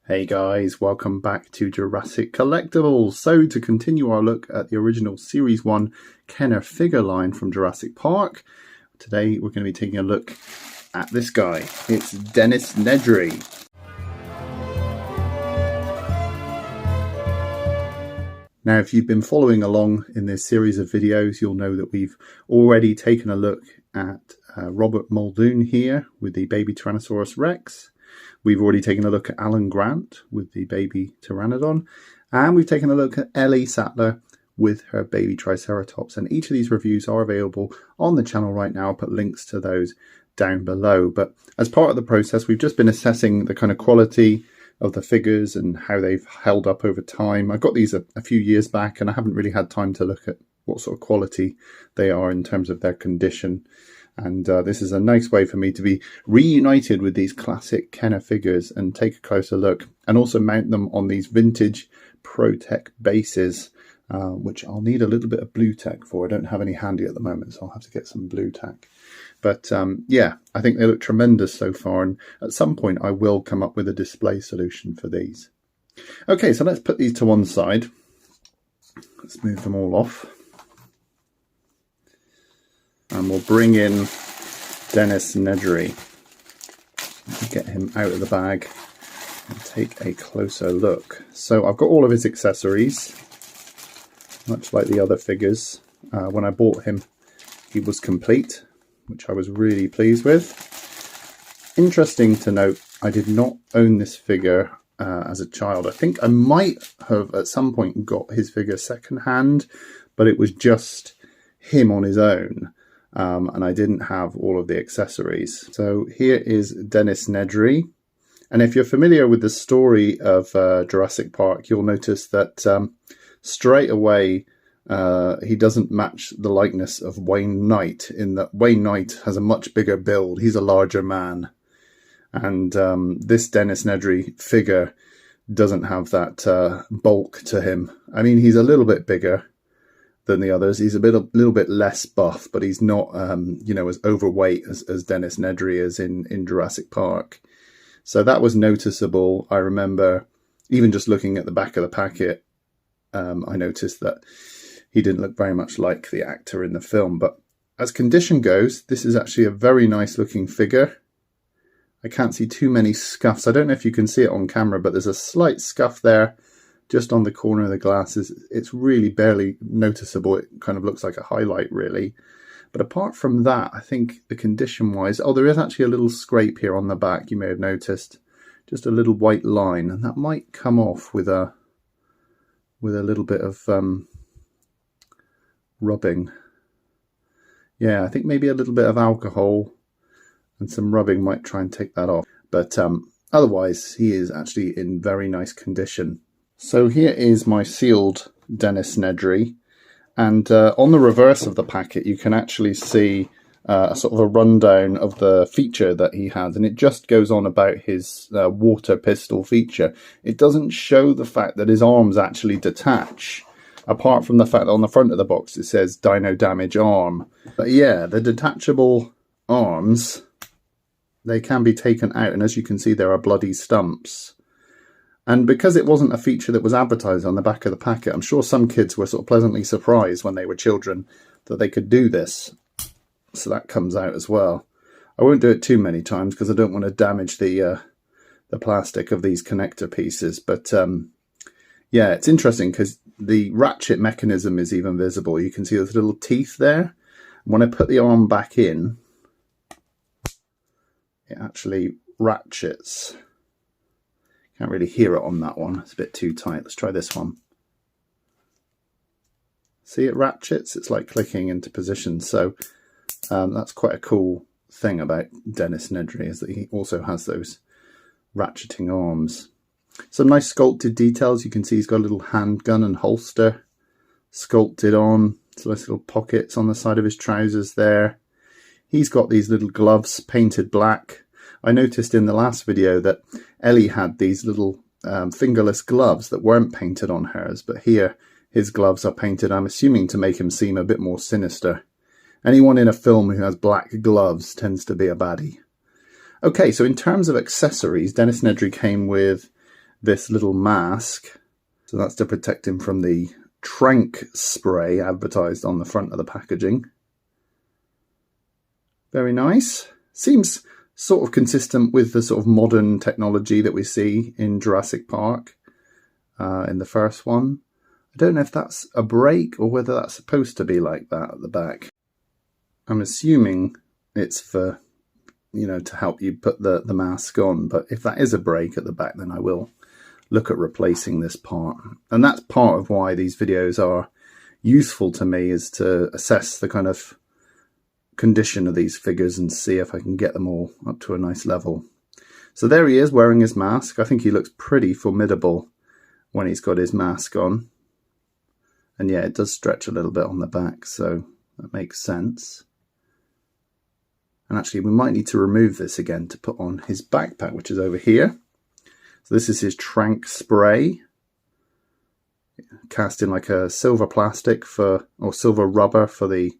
Hey guys, welcome back to Jurassic Collectibles. So to continue our look at the original Series 1 Kenner figure line from Jurassic Park, today we're going to be taking a look at this guy. It's Dennis Nedry. Now if you've been following along in this series of videos, you'll know that we've already taken a look at Robert Muldoon here with the baby Tyrannosaurus Rex. We've already taken a look at Alan Grant with the baby Pteranodon, and we've taken a look at Ellie Sattler with her baby Triceratops, and each of these reviews are available on the channel right now. I'll put links to those down below. But as part of the process, we've just been assessing the kind of quality of the figures and how they've held up over time. I got these a few years back and I haven't really had time to look at what sort of quality they are in terms of their condition. And this is a nice way for me to be reunited with these classic Kenner figures and take a closer look, and also mount them on these vintage ProTech bases, which I'll need a little bit of blue tack for. I don't have any handy at the moment, so I'll have to get some blue tack. But yeah, I think they look tremendous so far, and at some point I will come up with a display solution for these. Okay, so let's put these to one side. Let's move them all off. And we'll bring in Dennis Nedry. Get him out of the bag and take a closer look. So I've got all of his accessories, much like the other figures. When I bought him, he was complete, which I was really pleased with. Interesting to note, I did not own this figure as a child. I think I might have at some point got his figure secondhand, but it was just him on his own. And I didn't have all of the accessories. So here is Dennis Nedry. And if you're familiar with the story of Jurassic Park, you'll notice that straight away he doesn't match the likeness of Wayne Knight, in that Wayne Knight has a much bigger build. He's a larger man. And this Dennis Nedry figure doesn't have that bulk to him. I mean, he's a little bit bigger than the others. He's a little bit less buff, but he's not you know, as overweight as Dennis Nedry is in Jurassic Park. So that was noticeable. I remember even just looking at the back of the packet, I noticed that he didn't look very much like the actor in the film. But as condition goes, this is actually a very nice looking figure. I can't see too many scuffs. I don't know if you can see it on camera, but there's a slight scuff there just on the corner of the glasses. It's really barely noticeable. It kind of looks like a highlight, really. But apart from that, I think the condition-wise... Oh, there is actually a little scrape here on the back, you may have noticed. Just a little white line, and that might come off with a little bit of rubbing. Yeah, I think maybe a little bit of alcohol and some rubbing might try and take that off. But otherwise, he is actually in very nice condition. So here is my sealed Dennis Nedry, and on the reverse of the packet you can actually see a sort of a rundown of the feature that he has, and it just goes on about his water pistol feature. It doesn't show the fact that his arms actually detach, apart from the fact that on the front of the box it says Dino-Damage arm. But yeah, the detachable arms, they can be taken out, and as you can see there are bloody stumps. And because it wasn't a feature that was advertised on the back of the packet, I'm sure some kids were sort of pleasantly surprised when they were children that they could do this. So that comes out as well. I won't do it too many times because I don't want to damage the plastic of these connector pieces. But yeah, it's interesting because the ratchet mechanism is even visible. You can see those little teeth there. When I put the arm back in, it actually ratchets. Can't really hear it on that one. It's a bit too tight. Let's try this one. See, it ratchets. It's like clicking into position. So that's quite a cool thing about Dennis Nedry, is that he also has those ratcheting arms. Some nice sculpted details. You can see he's got a little handgun and holster sculpted on. So nice little pockets on the side of his trousers there. He's got these little gloves painted black. I noticed in the last video that Ellie had these little fingerless gloves that weren't painted on hers, but here his gloves are painted, I'm assuming to make him seem a bit more sinister. Anyone in a film who has black gloves tends to be a baddie. Okay, so in terms of accessories, Dennis Nedry came with this little mask. So that's to protect him from the Tranq-Spray advertised on the front of the packaging. Very nice. Seems sort of consistent with the sort of modern technology that we see in Jurassic Park in the first one. I don't know if that's a break or whether that's supposed to be like that at the back. I'm assuming it's for, you know, to help you put the mask on, but if that is a break at the back, then I will look at replacing this part. And that's part of why these videos are useful to me, is to assess the kind of condition of these figures and see if I can get them all up to a nice level. So there he is wearing his mask. I think he looks pretty formidable when he's got his mask on. And yeah, it does stretch a little bit on the back, so that makes sense. And actually, we might need to remove this again to put on his backpack, which is over here. So this is his Tranq-Spray, cast in like a silver plastic or silver rubber for the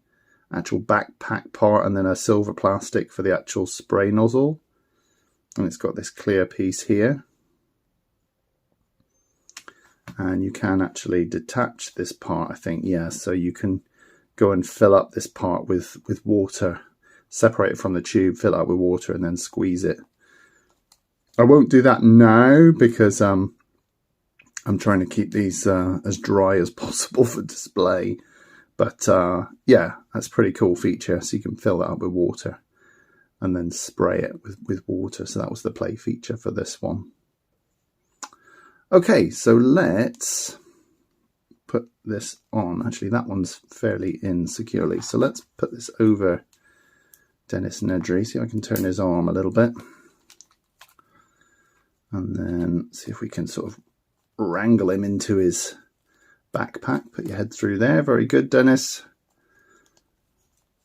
actual backpack part, and then a silver plastic for the actual spray nozzle. And it's got this clear piece here. And you can actually detach this part, I think, yeah, so you can go and fill up this part with water, separate it from the tube, fill it up with water, and then squeeze it. I won't do that now because I'm trying to keep these as dry as possible for display. But yeah, that's a pretty cool feature. So you can fill that up with water and then spray it with water. So that was the play feature for this one. Okay, so let's put this on. Actually, that one's fairly in securely. So let's put this over Dennis Nedry. See if I can turn his arm a little bit. And then see if we can sort of wrangle him into his backpack. Put your head through there. Very good, Dennis.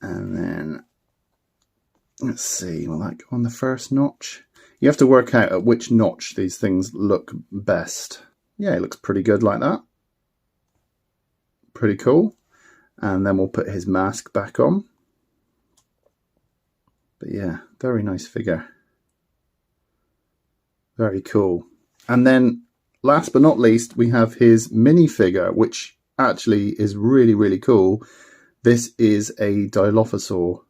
And then let's see, will that go on the first notch? You have to work out at which notch these things look best. Yeah, it looks pretty good like that. Pretty cool. And then we'll put his mask back on. But yeah, very nice figure. Very cool. And then last but not least, we have his minifigure, which actually is really, really cool. This is a Dilophosaur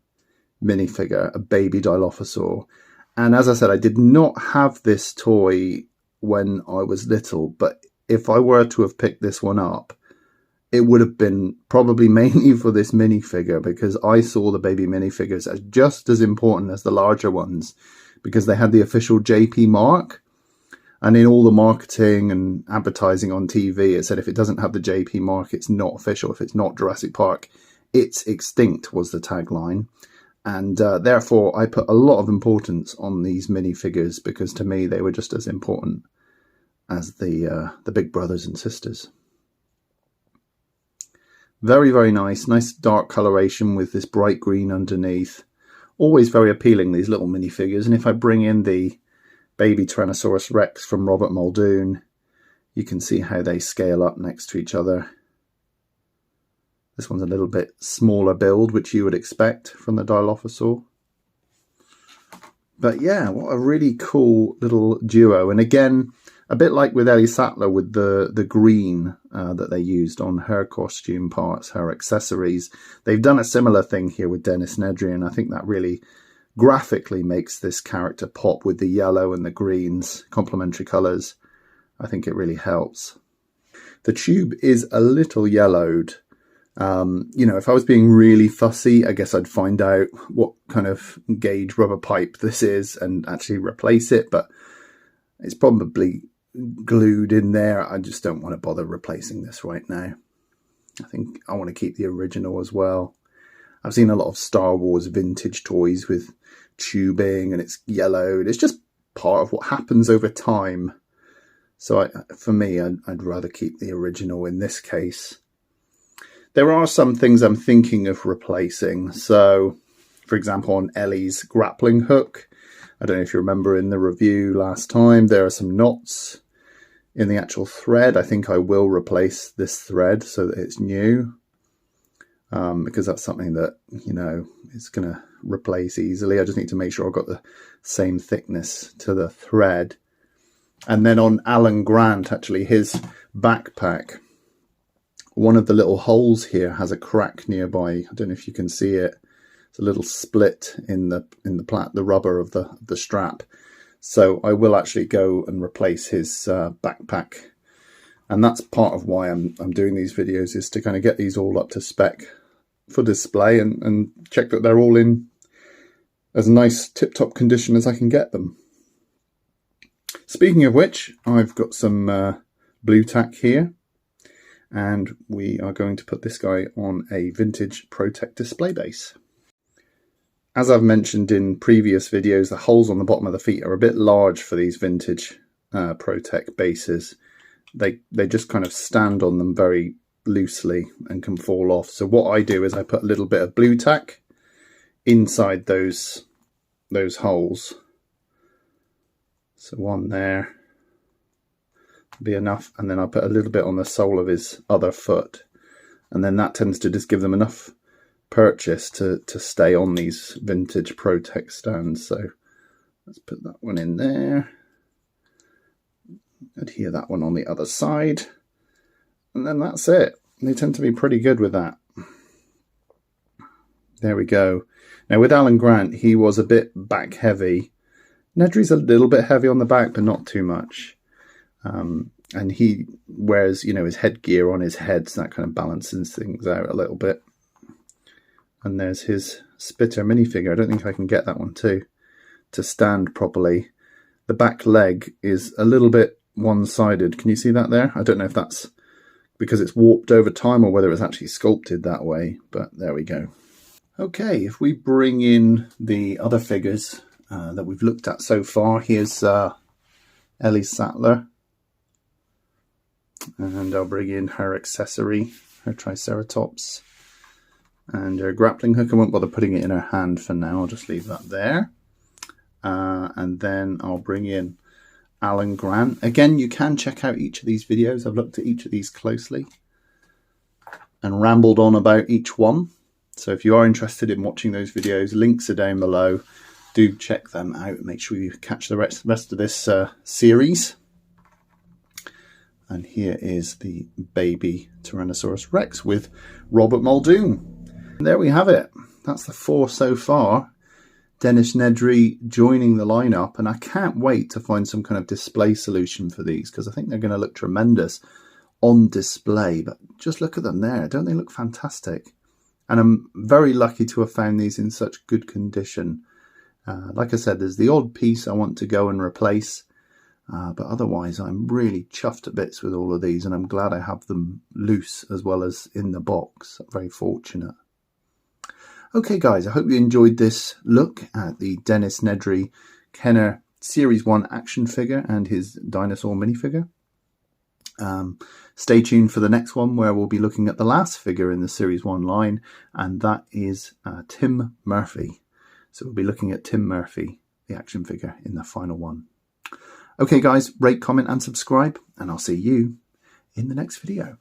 minifigure, a baby Dilophosaur. And as I said, I did not have this toy when I was little, but if I were to have picked this one up, it would have been probably mainly for this minifigure, because I saw the baby minifigures as just as important as the larger ones, because they had the official JP mark. And in all the marketing and advertising on TV, it said if it doesn't have the JP mark, it's not official. If it's not Jurassic Park, it's extinct, was the tagline. And therefore, I put a lot of importance on these minifigures, because to me, they were just as important as the big brothers and sisters. Very, very nice. Nice dark coloration with this bright green underneath. Always very appealing, these little minifigures. And if I bring in the baby Tyrannosaurus Rex from Robert Muldoon, you can see how they scale up next to each other. This one's a little bit smaller build, which you would expect from the Dilophosaur. But yeah, what a really cool little duo. And again, a bit like with Ellie Sattler with the green that they used on her costume parts, her accessories. They've done a similar thing here with Dennis Nedry, and I think that really graphically makes this character pop with the yellow and the greens, complementary colours. I think it really helps. The tube is a little yellowed. You know, if I was being really fussy, I guess I'd find out what kind of gauge rubber pipe this is and actually replace it, but it's probably glued in there. I just don't want to bother replacing this right now. I think I want to keep the original as well. I've seen a lot of Star Wars vintage toys with tubing and it's yellowed. It's just part of what happens over time. So for me, I'd rather keep the original in this case. There are some things I'm thinking of replacing. So, for example, on Ellie's grappling hook, I don't know if you remember in the review last time, there are some knots in the actual thread. I think I will replace this thread so that it's new, because that's something that, you know, it's going to replace easily. I just need to make sure I've got the same thickness to the thread. And then on Alan Grant, actually, his backpack, one of the little holes here has a crack nearby. I don't know if you can see it. It's a little split in the rubber of the strap. So I will actually go and replace his backpack. And that's part of why I'm doing these videos, is to kind of get these all up to spec for display and check that they're all in as nice tip-top condition as I can get them. Speaking of which, I've got some blue tack here, and we are going to put this guy on a vintage ProTech display base. As I've mentioned in previous videos, the holes on the bottom of the feet are a bit large for these vintage ProTech bases. They just kind of stand on them very loosely and can fall off. So what I do is I put a little bit of blue tack inside those holes. So one there will be enough, and then I'll put a little bit on the sole of his other foot, and then that tends to just give them enough purchase to stay on these vintage ProTech stands. So let's put that one in there, adhere that one on the other side, and then that's it. They tend to be pretty good with that. There we go. Now with Alan Grant, he was a bit back heavy. Nedry's a little bit heavy on the back, but not too much. And he wears, you know, his headgear on his head, so that kind of balances things out a little bit. And there's his Spitter minifigure. I don't think I can get that one to stand properly. The back leg is a little bit one-sided. Can you see that there? I don't know if that's because it's warped over time or whether it's actually sculpted that way, but there we go. Okay, if we bring in the other figures that we've looked at so far, here's Ellie Sattler, and I'll bring in her accessory, her Triceratops, and her grappling hook. I won't bother putting it in her hand for now, I'll just leave that there. And then I'll bring in Alan Grant. Again, you can check out each of these videos. I've looked at each of these closely and rambled on about each one. So if you are interested in watching those videos, links are down below. Do check them out. Make sure you catch the rest of this series. And here is the baby Tyrannosaurus Rex with Robert Muldoon. And there we have it. That's the 4 so far. Dennis Nedry joining the lineup, and I can't wait to find some kind of display solution for these, because I think they're going to look tremendous on display. But just look at them there. Don't they look fantastic? And I'm very lucky to have found these in such good condition. Like I said, there's the odd piece I want to go and replace, but otherwise I'm really chuffed to bits with all of these, and I'm glad I have them loose as well as in the box. I'm very fortunate. Okay guys, I hope you enjoyed this look at the Dennis Nedry Kenner Series 1 action figure and his dinosaur minifigure. Stay tuned for the next one, where we'll be looking at the last figure in the Series 1 line, and that is Tim Murphy. So we'll be looking at Tim Murphy, the action figure, in the final one. Okay guys, rate, comment and subscribe, and I'll see you in the next video.